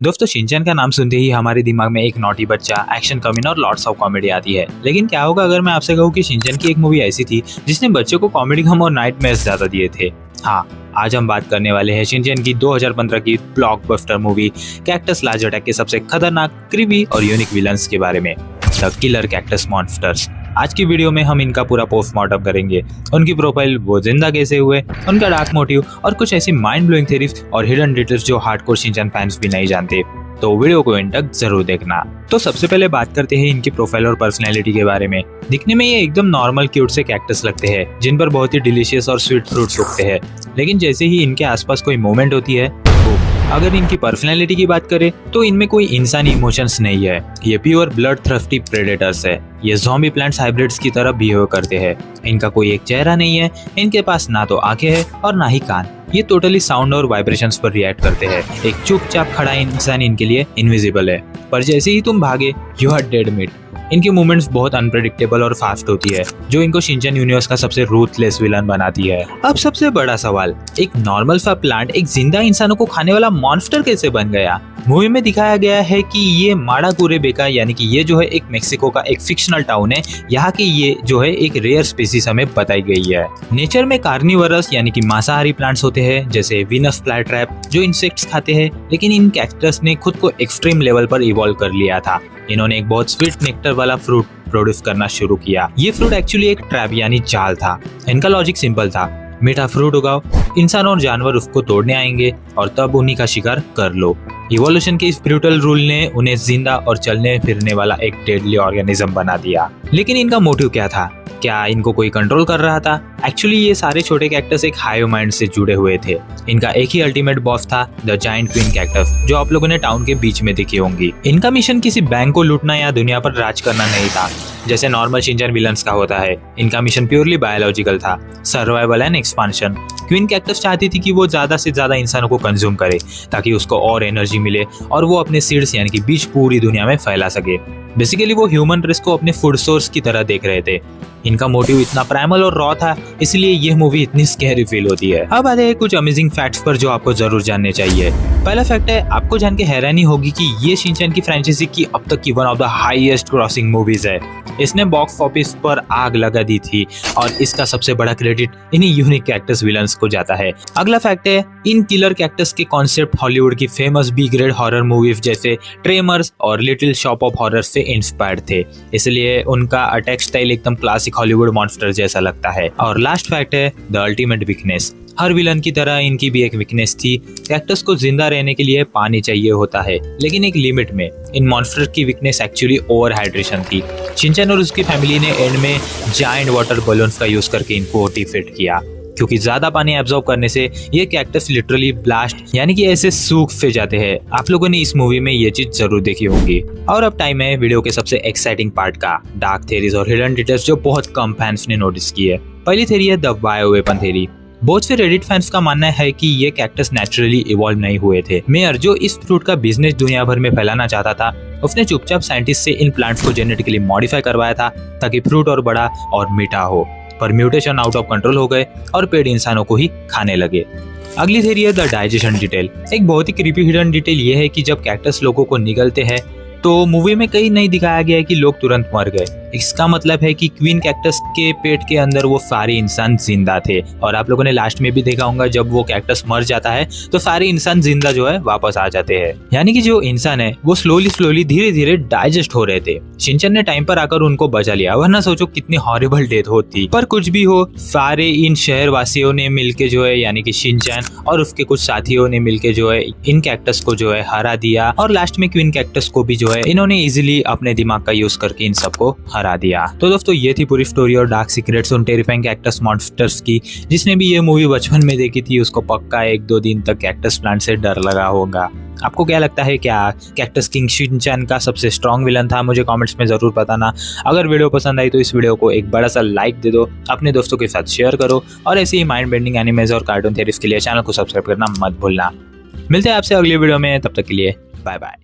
दोस्तों शिनचैन का नाम सुनते ही हमारे दिमाग में एक नॉटी बच्चा, एक्शन कमीना और लॉट्स ऑफ कॉमेडी आती है। लेकिन क्या होगा अगर मैं आपसे कहूँ कि शिनचैन की एक मूवी ऐसी थी जिसने बच्चों को कॉमेडी गम और नाइटमेयर्स ज्यादा दिए थे। हाँ, आज हम बात करने वाले हैं शिनचैन की 2015 की blockbuster movie cactus large attack के सबसे खतरनाक, क्रीपी और यूनिक विलन्स के बारे में, द किलर कैक्टस मॉन्स्टर्स। आज की वीडियो में हम इनका पूरा पोस्टमार्टम करेंगे, उनकी प्रोफाइल, वो जिंदा कैसे हुए, उनका डार्क मोटिव और कुछ ऐसी माइंड ब्लोइंग थ्योरीज और हिडन डिटेल्स जो हार्डकोर शिनचैन फैंस भी नहीं जानते। तो वीडियो को एंड तक जरूर देखना। तो सबसे पहले बात करते हैं इनकी प्रोफाइल और पर्सनैलिटी के बारे में। दिखने में ये एकदम नॉर्मल क्यूट से कैक्टस लगते हैं जिन पर बहुत ही डिलीशियस और स्वीट फ्रूट्स उगते हैं, लेकिन जैसे ही इनके आसपास कोई मूवमेंट होती है, अगर इनकी पर्सनैलिटी की बात करें तो इनमें कोई इंसानी इमोशंस नहीं है। ये प्योर ब्लड थ्रस्टी प्रेडेटर्स है। ये ज़ॉम्बी प्लांट्स हाइब्रिड्स की तरह बिहेव करते हैं। इनका कोई एक चेहरा नहीं है, इनके पास ना तो आंखें हैं और ना ही कान। ये टोटली साउंड और वाइब्रेशंस पर रिएक्ट करते हैं। एक चुपचाप खड़ा इंसान इनके लिए इनविजिबल है, पर जैसे ही तुम भागे यू आर डेड मीट। इनकी मूवमेंट्स बहुत अनप्रेडिक्टेबल और फास्ट होती है, जो इनको शिनचैन यूनिवर्स का सबसे रूथलेस विलन बनाती है। अब सबसे बड़ा सवाल, एक नॉर्मल सा प्लांट एक जिंदा इंसानों को खाने वाला मॉन्स्टर कैसे बन गया? मूवी में दिखाया गया है कि ये माडाकुरेबेका यानी कि ये जो है एक मेक्सिको का एक फिक्शनल टाउन है। यहाँ की ये जो है एक रेयर स्पीसीज हमें बताई गई है। नेचर में कार्निवरस यानी कि मांसाहारी प्लांट्स होते हैं, जैसे वीनस फ्लाईट्रैप जो इंसेक्ट्स खाते हैं, लेकिन इन कैक्टस ने खुद को एक्सट्रीम लेवल पर इवॉल्व कर लिया था। इन्होंने एक बहुत स्वीट नेक्टर वाला फ्रूट प्रोड्यूस करना शुरू किया। ये फ्रूट एक्चुअली एक ट्रैप यानी जाल था। इनका लॉजिक सिंपल था, मीठा फ्रूट उगाओ, इंसान और जानवर उसको तोड़ने आएंगे और तब उन्हीं का शिकार कर लो। इवोल्यूशन के इस ब्रूटल रूल ने उन्हें जिंदा और चलने फिरने वाला एक डेडली ऑर्गेनिज्म बना दिया। लेकिन इनका मोटिव क्या था? क्या इनको कोई कंट्रोल कर रहा था? एक्चुअली ये सारे छोटे कैक्टस एक हाइव माइंड से जुड़े हुए थे। इनका एक ही अल्टीमेट बॉस था, द जायंट क्वीन कैक्टस, जो आप लोगों ने टाउन के बीच में देखी होंगी। इनका मिशन किसी बैंक को लूटना या दुनिया पर राज करना नहीं था, जैसे नॉर्मल शिनचैन विलन्स का होता है। इनका मिशन प्योरली बायोलॉजिकल था, survival and expansion. Queen cactus चाहती थी कि वो ज्यादा से ज्यादा इंसानों को कंज्यूम करे ताकि उसको और एनर्जी मिले और वो अपने सीड्स यानी कि बीज पूरी दुनिया में फैला सके। बेसिकली वो ह्यूमन रेस को अपने फूड सोर्स की तरह देख रहे थे। इनका मोटिव इतना प्राइमल और रॉ था, इसलिए ये मूवी इतनी स्कैरी फील होती है। अब आते हैं कुछ अमेजिंग फैक्ट्स पर जो आपको जरूर जानने चाहिए। पहला फैक्ट है, आपको जान के हैरानी होगी कि ये शिनचैन की फ्रेंचाइजी की अब तक की one of the highest crossing movies है। इसने बॉक्स ऑफिस पर आग लगा दी थी और इसका सबसे बड़ा क्रेडिट इन्हीं यूनिक कैक्टस विलन्स को जाता है। अगला फैक्ट है, इन किलर कैक्टस के कॉन्सेप्ट हॉलीवुड की famous B grade horror movies जैसे ट्रेमर्स और लिटिल शॉप ऑफ हॉरर से इंस्पायर्ड थे, इसलिए उनका अटैक स्टाइल एकदम क्लासिक हॉलीवुड मॉन्स्टर जैसा लगता है। और लास्ट फैक्ट है, द अल्टीमेट वीकनेस। हर विलन की तरह इनकी भी एक वीकनेस थी। कैक्टस को जिंदा रहने के लिए पानी चाहिए होता है, लेकिन एक लिमिट में। इन मॉन्स्टर की वीकनेस एक्चुअली ओवर हाइड्रेशन थी। शिनचैन और उसकी फैमिली ने एंड में जायंट वाटर बलून्स का यूज करके इनको डिफीट किया, क्योंकि ज्यादा पानी एब्जॉर्ब करने से ये कैक्टस लिटरली ब्लास्ट यानी कि ऐसे सूख से जाते हैं। आप लोगों ने इस मूवी में ये चीज जरूर देखी होगी। और अब टाइम है वीडियो के सबसे एक्साइटिंग पार्ट का, डार्क थ्योरीज और हिडन डिटेल्स जो बहुत कम फैंस ने नोटिस की है। पहली थ्योरी है द बायो वेपन थ्योरी। बहुत से रेडिट फैंस का मानना है कि ये कैक्टस नेचुरली इवॉल्व नहीं हुए थे। मेयर जो इस फ्रूट का बिजनेस दुनिया भर में फैलाना चाहता था, उसने चुपचाप साइंटिस्ट से इन प्लांट्स को जेनेटिकली मॉडिफाई करवाया था ताकि फ्रूट और बड़ा और मीठा हो। पर म्यूटेशन आउट ऑफ कंट्रोल हो गए और पेड़ इंसानों को ही खाने लगे। अगली थ्योरी है द डाइजेशन डिटेल। एक बहुत ही क्रीपी हिडन डिटेल ये है कि जब कैक्टस लोगों को निगलते हैं तो मूवी में कहीं नहीं दिखाया गया है कि लोग तुरंत मर गए। इसका मतलब है कि क्वीन कैक्टस के पेट के अंदर वो सारे इंसान जिंदा थे। और आप लोगों ने लास्ट में भी देखा होगा, जब वो कैक्टस मर जाता है तो सारे इंसान जिंदा जो है वापस आ जाते हैं। यानी कि जो इंसान है वो स्लोली धीरे धीरे डाइजेस्ट हो रहे थे। शिनचैन ने टाइम पर आकर उनको बचा लिया, वरना सोचो कितनी हॉरिबल डेथ होती। पर कुछ भी हो, सारे इन शहर वासियों ने मिलके जो है यानी कि शिनचैन और उसके कुछ साथियों ने मिलके जो है इन कैक्टस को जो है हरा दिया। और लास्ट में क्वीन कैक्टस को भी जो है इन्होंने इजीली अपने दिमाग का यूज करके इन सबको हरा दिया। तो दोस्तों ये थी पूरी स्टोरी और डार्क सीक्रेट्स उन टेरिफाइंग कैक्टस मॉन्स्टर्स की। जिसने भी ये मूवी बचपन में देखी थी उसको पक्का 1-2 दिन तक कैक्टस प्लांट से डर लगा होगा। आपको क्या लगता है, क्या कैक्टस किंग शिनचैन का सबसे स्ट्रॉन्ग विलन था? मुझे कमेंट्स में जरूर बताना। अगर वीडियो पसंद आई तो इस वीडियो को एक बड़ा सा लाइक दे दो, अपने दोस्तों के साथ शेयर करो और ऐसे ही माइंड बेंडिंग एनिमेज और कार्टून थ्योरीज के लिए चैनल को सब्सक्राइब करना मत भूलना। मिलते हैं आपसे अगली वीडियो में, तब तक के लिए बाय बाय।